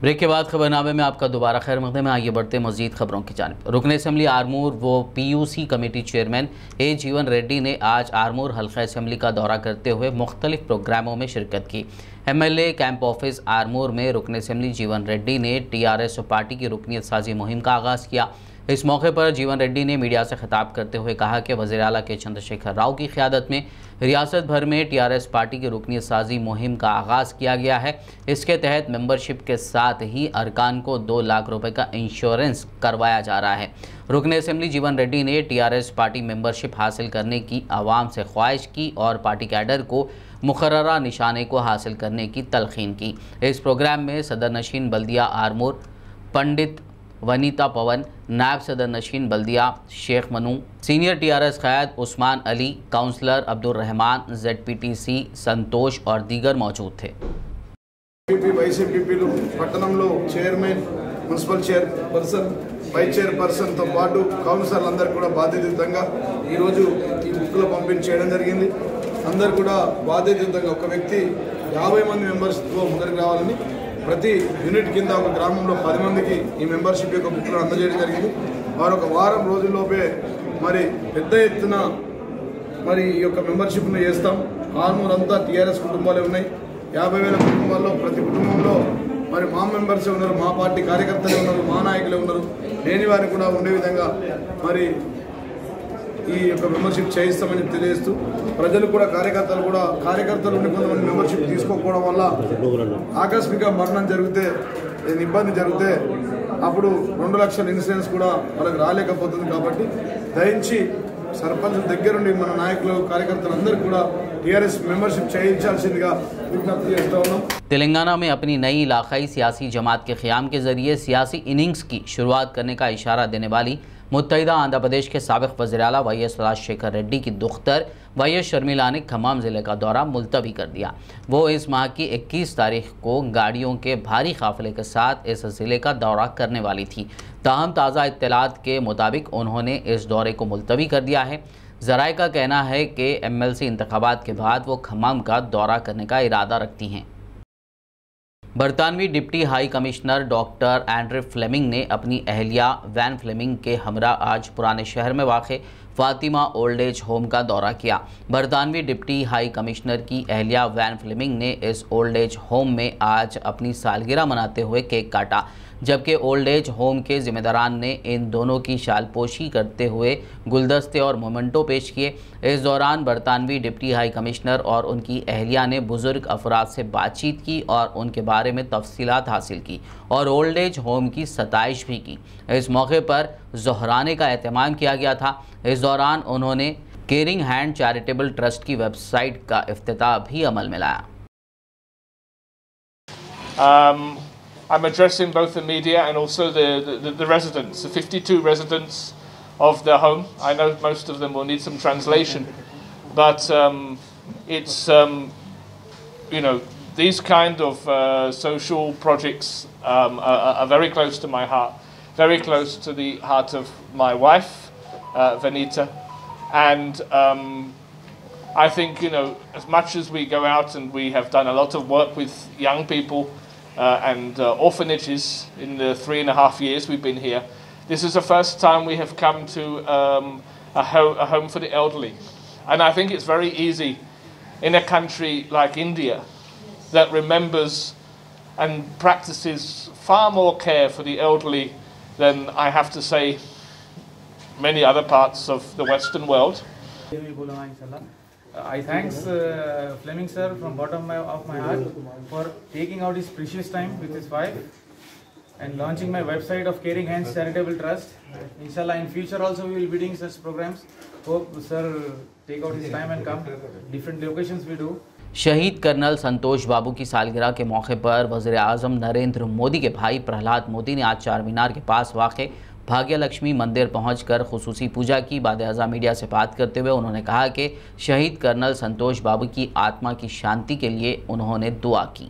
Break के बाद खबरनामे में आपका दोबारा खैर मकदम है। आगे बढ़ते मजीद खबरों की जानिब। रुकन असम्बली आरमूर व PUC कमेटी चेयरमैन A जीवन रेड्डी ने आज आरमूर हल्का असम्बली का दौरा करते हुए मुख्तलिफ प्रोग्रामों में शिरकत की। MLA कैंप ऑफिस आरमूर में रुकन असम्बली जीवन रेड्डी ने TRS पार्टी की रुकनीत साजी मुहिम का आगाज़ किया। इस मौके पर जीवन रेड्डी ने मीडिया से खिताब करते हुए कहा कि वज़ीर आला के चंद्रशेखर राव की क़यादत में रियासत भर में TRS पार्टी की रुकनीत साजी मुहिम का आगाज़ किया गया है। इसके तहत मेंबरशिप के साथ ही अरकान को 2 लाख रुपए का इंश्योरेंस करवाया जा रहा है। रुकन असम्बली जीवन रेड्डी ने TRS पार्टी मेंबरशिप हासिल करने की आवाम से ख्वाहिश की और पार्टी कैडर को मुकर्ररा निशाने को हासिल करने की तलखीन की। इस प्रोग्राम में सदर नशीन बल्दिया आरमूर पंडित वनीता पवन, नायब सदर नशीन बल्दिया शेख मनु, सीनियर TRS क़याद उस्मान अली, काउंसलर अब्दुल रहमान, ZPTC संतोष और दीगर मौजूद थे। వైసీపీలు పట్టణంలో chairman, municipal chairperson, vice chairperson తో పాటు కౌన్సిలర్లు అందరూ కూడా బాధ్యతాయుతంగా ఈ రోజు ఈ బుక్ల పంపిణీ చేయడం జరిగింది। అందరూ కూడా బాధ్యతాయుతంగా ఒక వ్యక్తి 50 మంది మెంబర్స్ తో ముందుకు రావాలని ప్రతి యూనిట్ కింద ఒక గ్రామంలో 10 మందికి ఈ మెంబర్షిప్ యొక్క బుక్లను అందజేయడం జరిగింది। వారు ఒక వారం రోజుల్లోపే మరి పెద్ద ఎత్తున మరి ఈ యొక్క మెంబర్షిప్ను చేస్తాం। ఆర్మూర్ అంతా TRS కుటుంబాలే ఉన్నాయి। 50,000 కుటుంబాల్లో ప్రతి కుటుంబంలో మరి మా మెంబర్సే ఉన్నారు, మా పార్టీ కార్యకర్తలే ఉన్నారు, మా నాయకులే ఉన్నారు। లేని వారికి కూడా ఉండే విధంగా మరి ఈ యొక్క మెంబర్షిప్ చేయిస్తామని తెలియజేస్తూ ప్రజలు కూడా కార్యకర్తలు ఉండి కొంతమంది మెంబర్షిప్ తీసుకోకపోవడం వల్ల ఆకస్మిక మరణం జరిగితే ఇబ్బంది జరిగితే అప్పుడు 2 లక్షల ఇన్సూరెన్స్ కూడా వాళ్ళకి రాలేకపోతుంది। కాబట్టి దయించి సర్పంచ్ దగ్గరుండి మన నాయకులు కార్యకర్తలందరూ కూడా TRS मेंबरशिप చేయించాల్సిందిగా విజ్ఞప్తి చేస్తా ఉన్నాం। तेलंगाना में अपनी नई इलाकाई सियासी जमात के क़याम के ज़रिए सियासी इनिंग्स की शुरुआत करने का इशारा देने वाली मुत्तहिदा आंध्र प्रदेश के साबिक़ वज़ीर आला YS राजशेखर रेड्डी की दुख्तर YS शर्मिला ने खम्माम ज़िले का दौरा मुलतवी कर दिया। वो इस माह की 21 तारीख को गाड़ियों के भारी काफ़िले के साथ इस ज़िले का दौरा करने वाली थी। ताहम ताज़ा इत्तलात के मुताबिक उन्होंने इस दौरे को मुलतवी कर दिया है। ज़राए का कहना है कि MLC इंतखाबात के बाद वो खम्माम का दौरा करने का इरादा रखती हैं। बरतानवी deputy high commissioner doctor Andre Fleming ने अपनी अहलिया वैन फ्लेमिंग के हमरा आज पुराने शहर में वाक़े फातिमा ओल्ड एज होम का दौरा किया। बरतानवी डिप्टी हाई कमिश्नर की अहलिया वैन फ्लेमिंग ने इस ओल्ड एज होम में आज अपनी सालगिरह मनाते हुए केक काटा, जबकि ओल्ड एज होम के ज़िम्मेदारान ने इन दोनों की शालपोशी करते हुए गुलदस्ते और मोमेंटो पेश किए। इस दौरान बरतानवी डिप्टी हाई कमिश्नर और उनकी अहलिया ने बुज़ुर्ग अफराद से बातचीत की और उनके बारे में तफसीलात हासिल की और ओल्ड एज होम की सताइश भी की। इस मौके पर ज़ोहराने का एहतमाम किया गया था। इस दौरान उन्होंने केयरिंग हैंड चैरिटेबल ट्रस्ट की वेबसाइट का इफ्तिताह भी अमल में लाया। I'm addressing both the media and also the residents, the 52 residents of the home. I know most of them will need some translation, but it's you know, these kind of social projects are very close to my heart, very close to the heart of my wife, Vanita, and I think, you know, as much as we go out and we have done a lot of work with young people and orphanages in the 3.5 years we've been here, this is the first time we have come to a home for the elderly. And I think it's very easy in a country like India that remembers and practices far more care for the elderly than, I have to say, many other parts of the Western world. I thanks Fleming sir from bottom of my heart for taking out his precious time with his wife and launching my website of Caring Hands Charitable Trust. Inshallah, in future also we will be doing such programs. Hope sir take out his time and come. Different locations we do. शहीद colonel संतोष बाबू की सालगिरह के मौके पर वज़ीर आज़म नरेंद्र मोदी के भाई प्रहलाद मोदी ने आज चार मीनार के पास वाक़े भाग्य लक्ष्मी मंदिर पहुंचकर खुसूसी पूजा की। बाद-ए-अज़ा मीडिया से बात करते हुए उन्होंने कहा कि शहीद कर्नल संतोष बाबू की आत्मा की शांति के लिए उन्होंने दुआ की।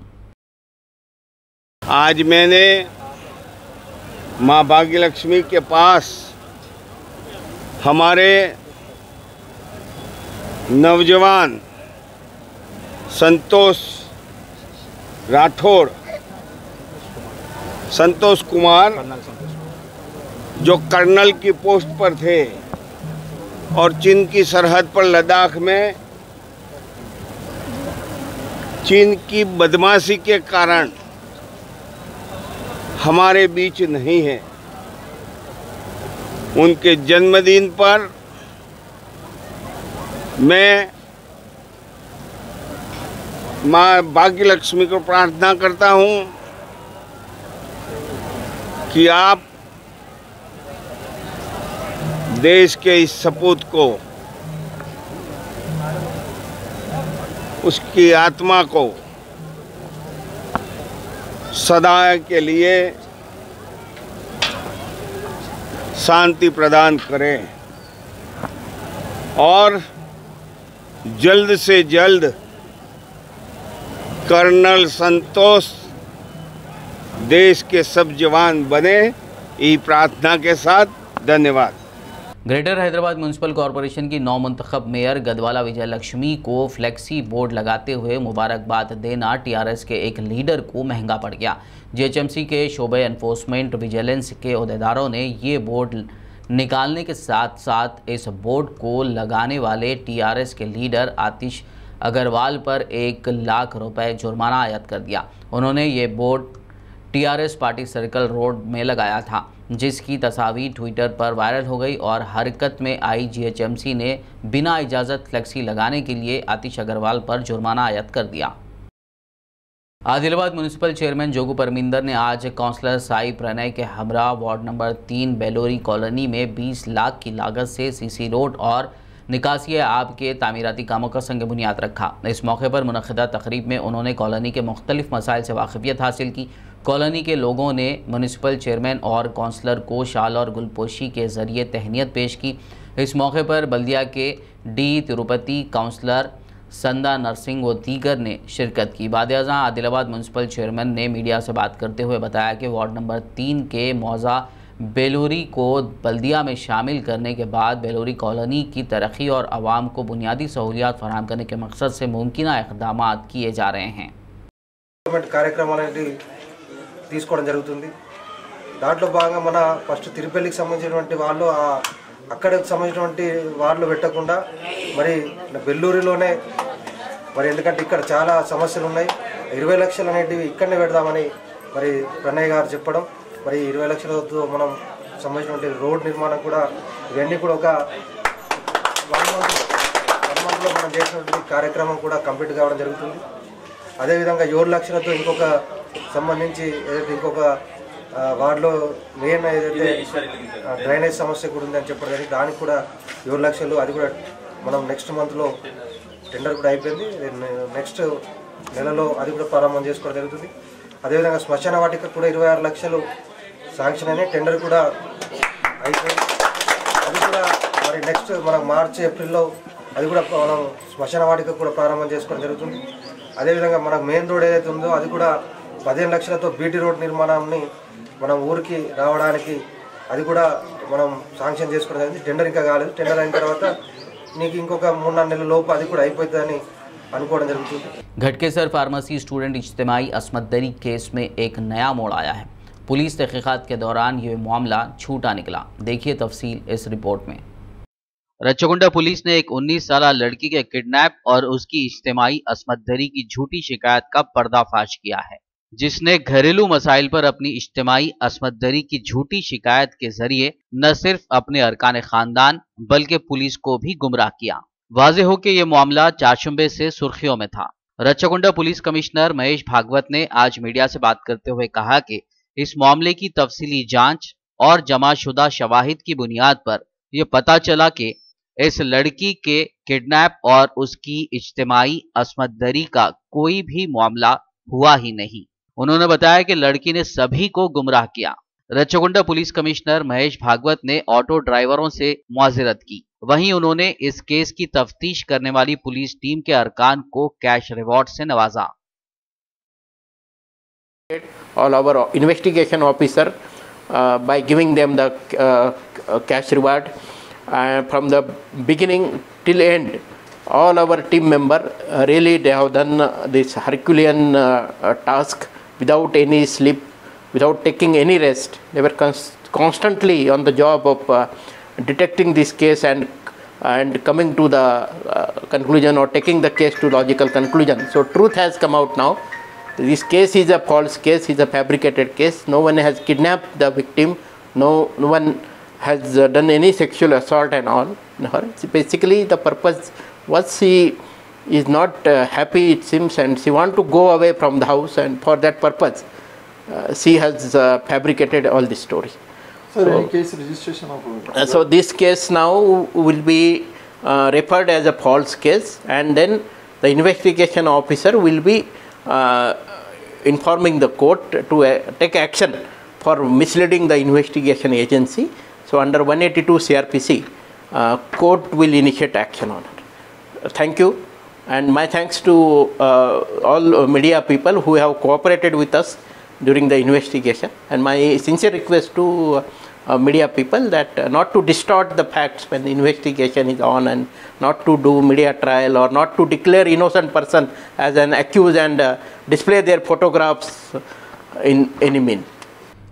आज मैंने माँ भाग्य लक्ष्मी के पास हमारे नौजवान संतोष राठौड़ संतोष कुमार जो कर्नल की पोस्ट पर थे और चीन की सरहद पर लद्दाख में चीन की बदमाशी के कारण हमारे बीच नहीं है, उनके जन्मदिन पर मैं माँ भाग्यलक्ष्मी को प्रार्थना करता हूँ कि आप देश के इस सपूत को, उसकी आत्मा को सदा के लिए शांति प्रदान करें और जल्द से जल्द कर्नल संतोष देश के सब जवान बने, यही प्रार्थना के साथ धन्यवाद। ग्रेटर हैदराबाद म्यूनसिपल कॉरपोरेशन की नौमुंतखब मेयर गदवाला विजय लक्ष्मी को फ्लेक्सी बोर्ड लगाते हुए मुबारकबाद देना टीआरएस के एक लीडर को महंगा पड़ गया। जीएचएमसी के शोबे एनफोर्समेंट विजिलेंस के अहदेदारों ने ये बोर्ड निकालने के साथ साथ इस बोर्ड को लगाने वाले टीआरएस के लीडर आतिश अग्रवाल पर 1 लाख रुपए जुर्माना आयद कर दिया। उन्होंने ये board TRS party circle road में लगाया था, जिसकी तस्वीर ट्विटर पर वायरल हो गई और हरकत में आई जीएचएमसी ने बिना इजाज़त फ्लेक्सी लगाने के लिए आतिश अग्रवाल पर जुर्माना आयद कर दिया। आदिलाबाद म्यूनसिपल चेयरमैन जोगू परमिंदर ने आज काउंसलर साई प्रणय के हमरा वार्ड नंबर 3 बेलोरी कॉलोनी में 20 लाख की लागत से सीसी रोड और निकासी आब के तामीराती कामों का संग बुनियाद रखा। इस मौके पर मुनक़िदा तकरीब में उन्होंने कॉलोनी के मुख्तलिफ मसाइल से वाकिफियत हासिल की। कॉलोनी के लोगों ने म्यूनसिपल चेयरमैन और काउंसलर को शाल और गुलपोशी के ज़रिए तहनीत पेश की। इस मौके पर बल्दिया के डी तिरुपति काउंसलर संदा नरसिंह व दीगर ने शिरकत की। बाद-ए-आज़म आदिलाबाद म्यूनसिपल चेयरमैन ने मीडिया से बात करते हुए बताया कि वार्ड नंबर 3 के मौजा बेलोरी को बल्दिया में शामिल करने के बाद बेलोरी कॉलोनी की तरक्की और आवाम को बुनियादी सहूलियात फराहम करने के मकसद से मुमकिना इक़दाम किए जा रहे हैं। కార్యక్రమాలనేది తీసుకోవడం జరుగుతుంది। దాంట్లో భాగంగా మన ఫస్ట్ తిరుపతికి సంబంధించినటువంటి వాళ్ళు అక్కడికి సంబంధించినటువంటి వాళ్ళు పెట్టకుండా మరి బెల్లూరులోనే మరి ఎందుకంటే ఇక్కడ చాలా సమస్యలు ఉన్నాయి, 20 లక్షలు అనేటివి ఇక్కడనే పెడదామని మరి ప్రణయ్ గారు చెప్పడం, మరి 20 లక్షలతో మనం సంబంధించినటువంటి రోడ్ నిర్మాణం కూడా ఇవన్నీ కూడా ఒక 1 మంత్లో మనం చేసినటువంటి కార్యక్రమం కూడా కంప్లీట్ కావడం జరుగుతుంది। అదేవిధంగా 7 లక్షలతో ఇంకొక సంబంధించి ఏదైతే ఇంకొక వార్డులో మెయిన్ ఏదైతే డ్రైనేజ్ సమస్య కూడా ఉందని చెప్పారు కానీ దానికి కూడా 7 లక్షలు, అది కూడా మనం నెక్స్ట్ మంత్లో టెండర్ కూడా అయిపోయింది, నెక్స్ట్ నెలలో అది కూడా ప్రారంభం చేసుకోవడం జరుగుతుంది। అదేవిధంగా శ్మశాన వాటిక కూడా 26 లక్షలు శాంక్షన్ అయినాయి, టెండర్ కూడా అయిపోయింది, అది కూడా మరి నెక్స్ట్ మనం మార్చి ఏప్రిల్లో అది కూడా మనం శ్మశాన వాటిక కూడా ప్రారంభం చేసుకోవడం జరుగుతుంది। అదేవిధంగా మనకు మెయిన్ రోడ్ ఏదైతే ఉందో అది కూడా 15 లక్షలతో బీటీ రోడ్ నిర్మాణాన్ని మనం ఊరికి రావడానికి అది కూడా మనం శాంక్షన్ చేసుకోవడం జరిగింది। టెండర్ ఇంకా కాలేదు, టెండర్ అయిన తర్వాత నీకు ఇంకొక 3-4 నెలల లోపు అది కూడా అయిపోతుందని అనుకోవడం జరుగుతుంది। घटकेसर फार्मेसी स्टूडेंट इज्तिमाई असमत दरी केस में एक नया मोड़ आया है। पुलिस तहकीकात के दौरान ये मामला छूटा निकला। देखिए तफसील इस रिपोर्ट में। रच्चगुंडा पुलिस ने एक 19 साल लड़की के किडनैप और उसकी इज्तिमाई असमत दरी की झूठी शिकायत का पर्दाफाश किया है, जिसने घरेलू मसाइल पर अपनी इज्तिमाई असमत दरी की झूठी शिकायत के जरिए न सिर्फ अपने अरकान खानदान बल्कि पुलिस को भी गुमराह किया। वाज़ेह हो कि यह मामला चारशंबे से सुर्खियों में था। रच्चगुंडा पुलिस कमिश्नर महेश भागवत ने आज मीडिया से बात करते हुए कहा कि इस मामले की तफसीली जांच और जमाशुदा शवाहिद की बुनियाद पर यह पता चला कि इस लड़की के किडनैप और उसकी इज्तिमाई असमत दरी का कोई भी मामला हुआ ही नहीं। उन्होंने बताया कि लड़की ने सभी को गुमराह किया। रच्चगुंडा पुलिस कमिश्नर महेश भागवत ने ऑटो ड्राइवरों से मुआज़रत की। वहीं उन्होंने इस केस की तफ्तीश करने वाली पुलिस टीम के अरकान को कैश रिवॉर्ड से नवाजा। All our investigation officer by giving them the cash reward from the beginning till end. All our team member really they have done this Herculean task without any sleep, without taking any rest. They were constantly on the job of detecting this case and coming to the conclusion or taking the case to logical conclusion. So truth has come out now. This case is a false case, is a fabricated case. No one has kidnapped the victim. No one has done any sexual assault and all. Basically, the purpose was she is not happy, it seems, and she wants to go away from the house, and for that purpose, she has fabricated all this story. So, any case registration of so this case now will be referred as a false case, and then the investigation officer will be informing the court to take action for misleading the investigation agency. So under 182 CRPC, court will initiate action on it. Thank you, and my thanks to all media people who have cooperated with us during the investigation, and my sincere request to media people that not to distort the facts when the investigation is on, and not to do media trial, or not to declare innocent person as an accused and display their photographs in any mean.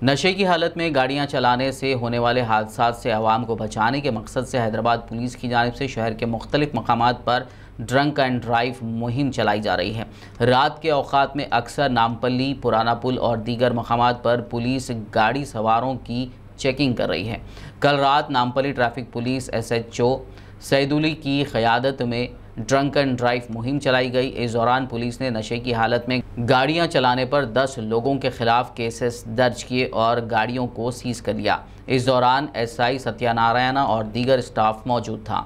नशे की हालत में गाड़ियां चलाने से होने वाले हादसात से आवाम को बचाने के मकसद से हैदराबाद पुलिस की जानिब से शहर के मुख्तलिफ मकामात पर ड्रंक एंड ड्राइव मुहिम चलाई जा रही है। रात के औकात में अक्सर नामपल्ली, पुराना पुल और दीगर मकामात पर पुलिस गाड़ी सवारों की चेकिंग कर रही है। कल रात नामपल्ली ट्रैफिक पुलिस SHO सैदुली की क़यादत में ड्रंक एंड ड्राइव मुहिम चलाई गई। इस दौरान पुलिस ने नशे की हालत में गाड़ियां चलाने पर 10 लोगों के खिलाफ केसेस दर्ज किए और गाड़ियों को सीज कर लिया। इस दौरान SI सत्यानारायण और दीगर स्टाफ मौजूद था।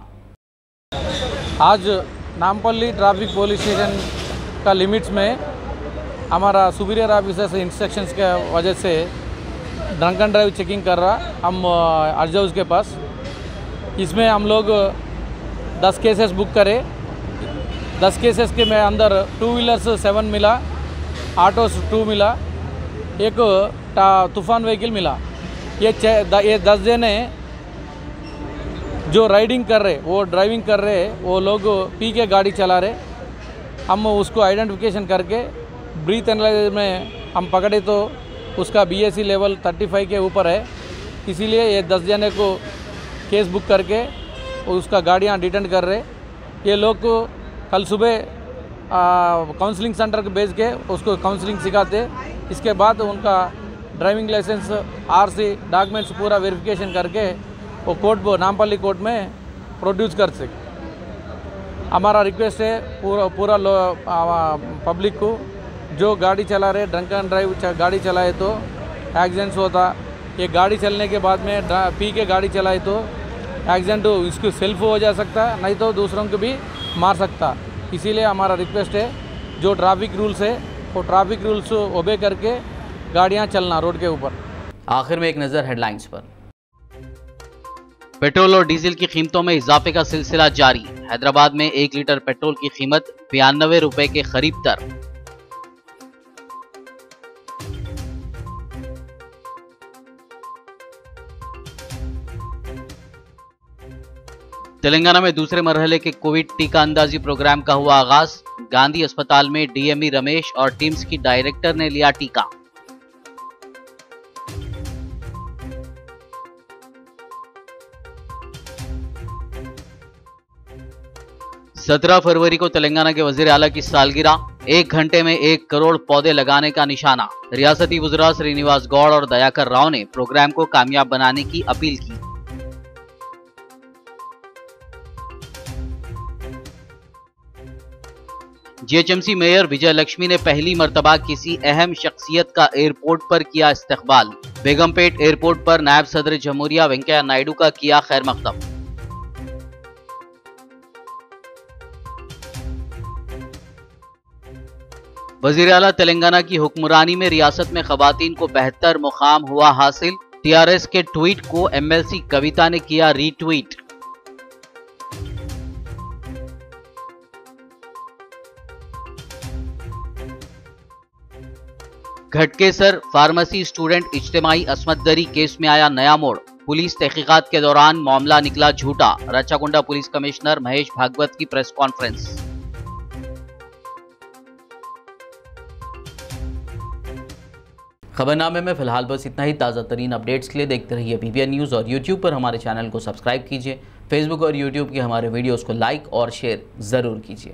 आज नामपल्ली ट्रैफिक पुलिस स्टेशन का लिमिट्स में हमारा सुपीरियर ऑफिसर्स इंस्ट्रक्शंस के वजह से ड्रंक एंड ड्राइव चेकिंग कर रहा हम अर्ज के पास। इसमें हम लोग 10 केसेस बुक करे। 10 केसेस के में अंदर 2 व्हीलर्स 7 मिला, ऑटोस 2 मिला, एक तूफान व्हीकल मिला। ये 10 जने जो राइडिंग कर रहे, वो ड्राइविंग कर रहे, वो लोग पी के गाड़ी चला रहे। हम उसको आइडेंटिफिकेशन करके ब्रीथ एनालिसिस में हम पकड़े तो उसका BSE लेवल 35 के ऊपर है। इसीलिए ये 10 जने को केस बुक करके उसका गाड़ियाँ डिटेन कर रहे। ये लोग को कल सुबह काउंसलिंग सेंटर को भेज के उसको काउंसलिंग सिखाते। इसके बाद उनका ड्राइविंग लाइसेंस, RC डॉक्यूमेंट्स पूरा वेरिफिकेशन करके वो कोर्ट नामपल्ली कोर्ट में प्रोड्यूस कर सके। हमारा रिक्वेस्ट है पूरा पब्लिक को, जो गाड़ी चला रहे ड्रंक एंड ड्राइव गाड़ी चलाए तो एक्सीडेंट्स होता। ये गाड़ी चलने के बाद में पी के गाड़ी चलाए तो एक्सीडेंट इसको सेल्फ हो जा सकता, नहीं तो दूसरों को भी मार सकता। इसीलिए हमारा रिक्वेस्ट है, जो ट्रैफिक रूल्स है वो ट्रैफिक रूल्स ओबे करके गाड़ियां चलना रोड के ऊपर। आखिर में एक नज़र हेडलाइंस पर। पेट्रोल और डीजल की कीमतों में इजाफे का सिलसिला जारी। हैदराबाद में 1 लीटर पेट्रोल की कीमत 92 रुपए के करीब तर। तेलंगाना में दूसरे मरहले के कोविड टीका अंदाजी प्रोग्राम का हुआ आगाज। गांधी अस्पताल में DME रमेश और टीम्स की डायरेक्टर ने लिया टीका। सत्रह फरवरी को तेलंगाना के वजीर आला की सालगिरह। 1 घंटे में 1 करोड़ पौधे लगाने का निशाना। रियासती वज़रा श्रीनिवास गौड़ और दयाकर राव ने प्रोग्राम को कामयाब बनाने की अपील की। GHMC मेयर विजय लक्ष्मी ने पहली मर्तबा किसी अहम शख्सियत का एयरपोर्ट पर किया इस्तकबाल। बेगमपेट एयरपोर्ट पर नायब सदर जमहूरिया वेंकैया नायडू का किया खैर मकदम। वजीर आला तेलंगाना की हुक्मरानी में रियासत में खवातीन को बेहतर मुकाम हुआ हासिल। TRS के ट्वीट को MLC कविता ने किया रीट्वीट। घटकेसर फार्मेसी स्टूडेंट इज्तिमाई असमत दरी केस में आया नया मोड़। पुलिस तहकीकात के दौरान मामला निकला झूठा। रचाकुंडा पुलिस कमिश्नर महेश भागवत की प्रेस कॉन्फ्रेंस। खबरनामे में फिलहाल बस इतना ही। ताज़ा तरीन अपडेट्स के लिए देखते रहिए BBN न्यूज़ और यूट्यूब पर हमारे चैनल को सब्सक्राइब कीजिए। फेसबुक और यूट्यूब के हमारे वीडियोज़ को लाइक और शेयर ज़रूर कीजिए।